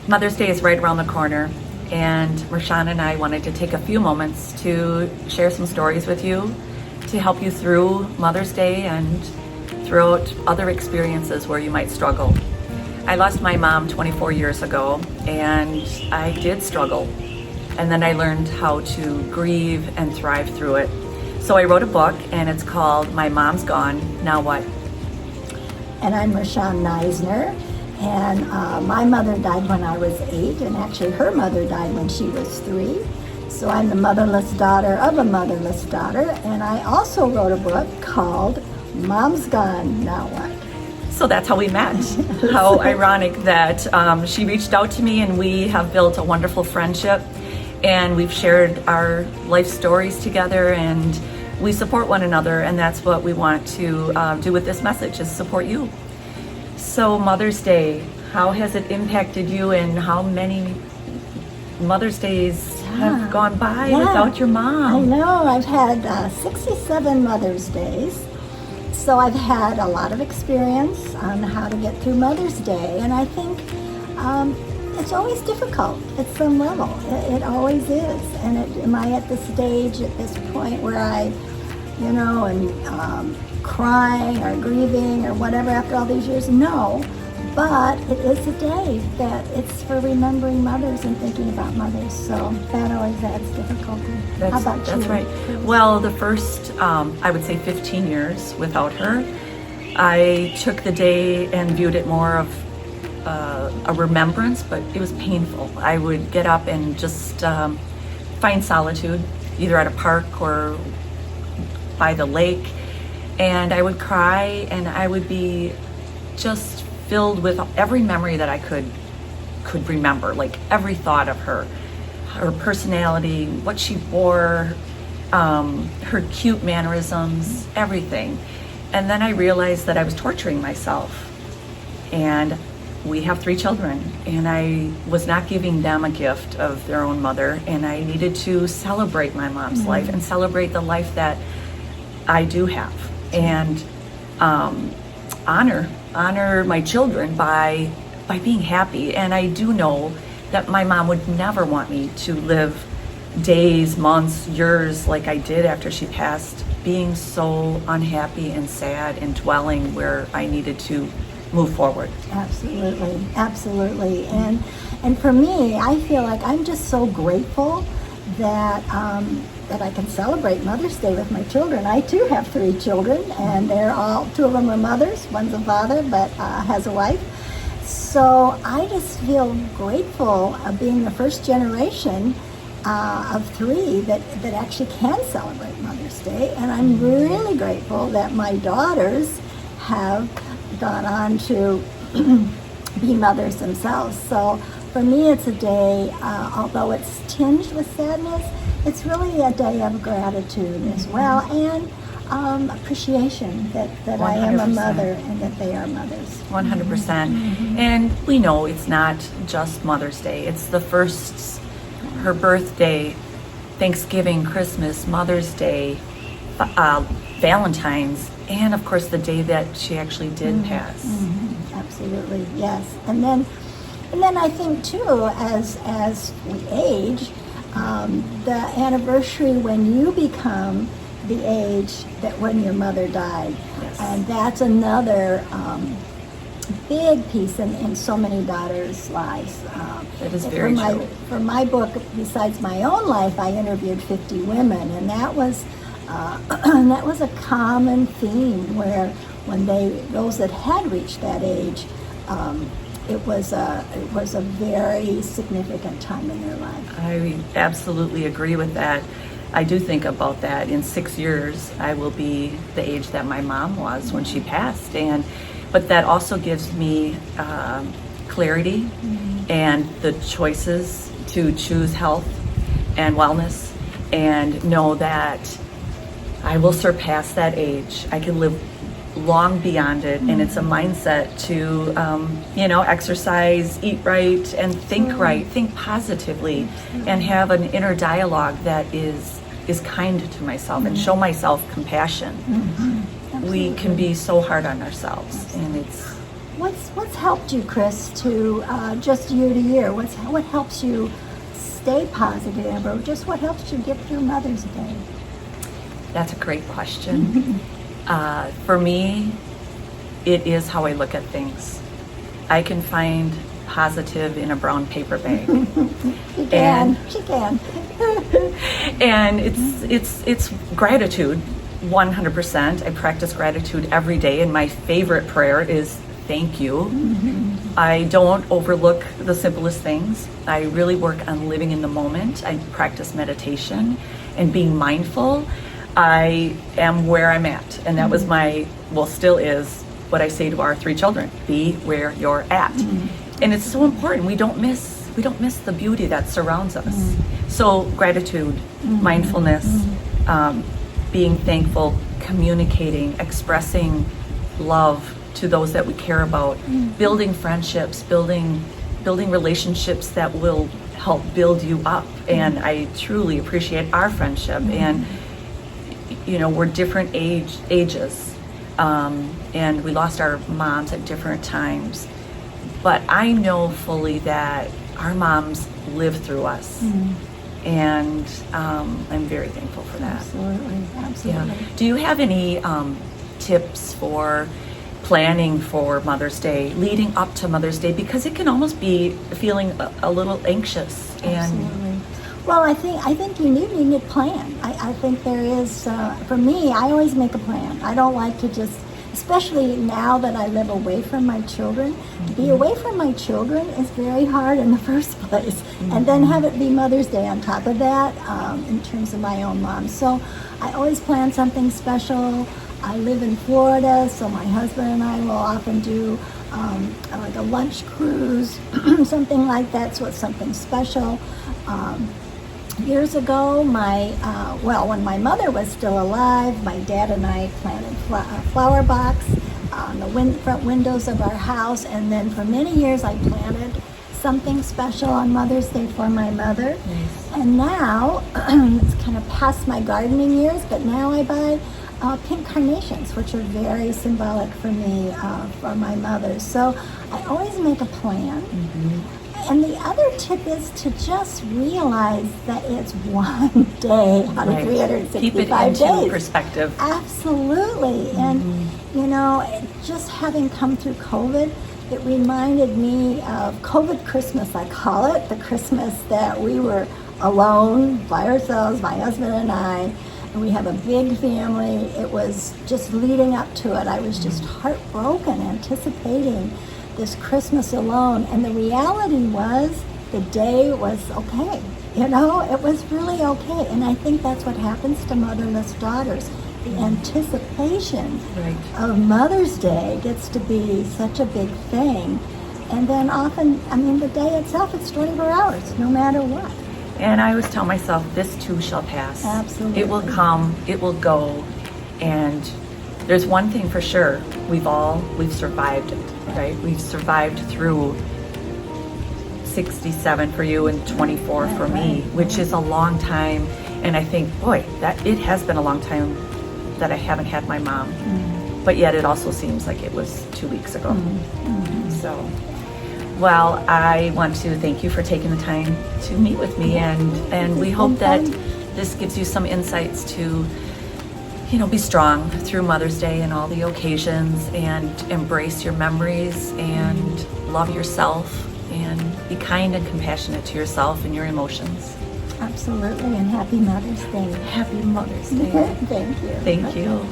Mother's Day is right around the corner, and Rashawn and I wanted to take a few moments to share some stories with you to help you through Mother's Day and throughout other experiences where you might struggle. I lost my mom 24 years ago, and I did struggle. And then I learned how to grieve and thrive through it. So I wrote a book, and it's called My Mom's Gone, Now What? And I'm Rashawn Neisner, and my mother died when I was 8, and actually her mother died when she was 3. So I'm the motherless daughter of a motherless daughter, and I also wrote a book called Mom's Gone, Now What? So that's how we met. How ironic that she reached out to me, and we have built a wonderful friendship, and we've shared our life stories together, and we support one another, and that's what we want to do with this message, is support you. So Mother's Day, how has it impacted you, and how many Mother's Days have gone by without your mom? I know, I've had 67 Mother's Days. So I've had a lot of experience on how to get through Mother's Day, and I think it's always difficult at some level. It always is. And am I at the stage, at this point, where I, am crying or grieving or whatever after all these years? No. But it is a day that it's for remembering mothers and thinking about mothers. So that always adds difficulty. How about you? That's right. Well, the first, I would say 15 years without her, I took the day and viewed it more of a remembrance, but it was painful. I would get up and just find solitude, either at a park or by the lake, and I would cry, and I would be just filled with every memory that I could remember, like every thought of her personality, what she wore, her cute mannerisms, everything. And then I realized that I was torturing myself. And we have 3 children, and I was not giving them a gift of their own mother, and I needed to celebrate my mom's life and celebrate the life that I do have, and honor my children by being happy. And I do know that my mom would never want me to live days, months, years like I did after she passed, being so unhappy and sad and dwelling where I needed to move forward. Absolutely. And for me, I feel like I'm just so grateful that that I can celebrate Mother's Day with my children. I too have 3 children, and they're all, 2 of them are mothers, one's a father, but has a wife. So I just feel grateful of being the first generation of 3 that actually can celebrate Mother's Day. And I'm really grateful that my daughters have gone on to be mothers themselves. So for me, it's a day, although it's tinged with sadness, it's really a day of gratitude as well, and appreciation that I am a mother and that they are mothers. 100%. And we know it's not just Mother's Day. It's the first, her birthday, Thanksgiving, Christmas, Mother's Day, Valentine's, and of course the day that she actually did pass. Absolutely, yes. And then I think too, as we age, the anniversary when you become the age that when your mother died. Yes. And that's another big piece in so many daughters' lives. That is very true. For my book, besides my own life, I interviewed 50 women, and that was a common theme where when those that had reached that age, it was a very significant time in their life. I absolutely agree with that. I do think about that. In 6 years, I will be the age that my mom was when she passed, but that also gives me clarity and the choices to choose health and wellness, and know that I will surpass that age. I can live long beyond it, and it's a mindset to exercise, eat right, and think right, think positively, and have an inner dialogue that is kind to myself and show myself compassion. We can be so hard on ourselves, and What's helped you, Chris, to just year to year? What helps you stay positive, or just what helps you get through Mother's Day? That's a great question. For me, it is how I look at things. I can find positive in a brown paper bag. She can. And it's gratitude, 100%. I practice gratitude every day, and my favorite prayer is thank you. I don't overlook the simplest things. I really work on living in the moment. I practice meditation and being mindful. I am where I'm at, and that was still is what I say to our 3 children: be where you're at. And it's so important. We don't miss the beauty that surrounds us. So gratitude, mindfulness, being thankful, communicating, expressing love to those that we care about, building friendships, building relationships that will help build you up. And I truly appreciate our friendship. And we're different ages, and we lost our moms at different times. But I know fully that our moms lived through us, and I'm very thankful for that. Absolutely. Yeah. Do you have any tips for planning for Mother's Day, leading up to Mother's Day? Because it can almost be feeling a little anxious. Absolutely. Well, I think you need a plan. I think there is, for me, I always make a plan. I don't like to just, especially now that I live away from my children, to be away from my children is very hard in the first place. And then have it be Mother's Day on top of that, in terms of my own mom. So I always plan something special. I live in Florida, so my husband and I will often do like a lunch cruise, something like that, so it's something special. Years ago, when my mother was still alive, my dad and I planted a flower box on the front windows of our house, and then for many years I planted something special on Mother's Day for my mother. Nice. And now, it's kind of past my gardening years, but now I buy pink carnations, which are very symbolic for me, for my mother. So I always make a plan. And the other tip is to just realize that it's one day out of 365 Keep it days. into perspective. Absolutely. And, just having come through COVID, it reminded me of COVID Christmas, I call it, the Christmas that we were alone by ourselves, my husband and I. And we have a big family. It was just leading up to it. I was just heartbroken, anticipating this Christmas alone, and the reality was the day was okay. It was really okay. And I think that's what happens to motherless daughters. The anticipation of Mother's Day gets to be such a big thing. And then often, the day itself, it's 24 hours, no matter what. And I always tell myself, this too shall pass. Absolutely. It will come, it will go, and there's one thing for sure, we've survived it, right? We've survived through 67 for you and 24 for me, which is a long time. And I think, boy, that it has been a long time that I haven't had my mom. But yet it also seems like it was 2 weeks ago. So, well, I want to thank you for taking the time to meet with me, and we hope that this gives you some insights to be strong through Mother's Day and all the occasions, and embrace your memories and love yourself and be kind and compassionate to yourself and your emotions. Absolutely, and happy Mother's Day. Happy Mother's Day. Thank you. Thank you.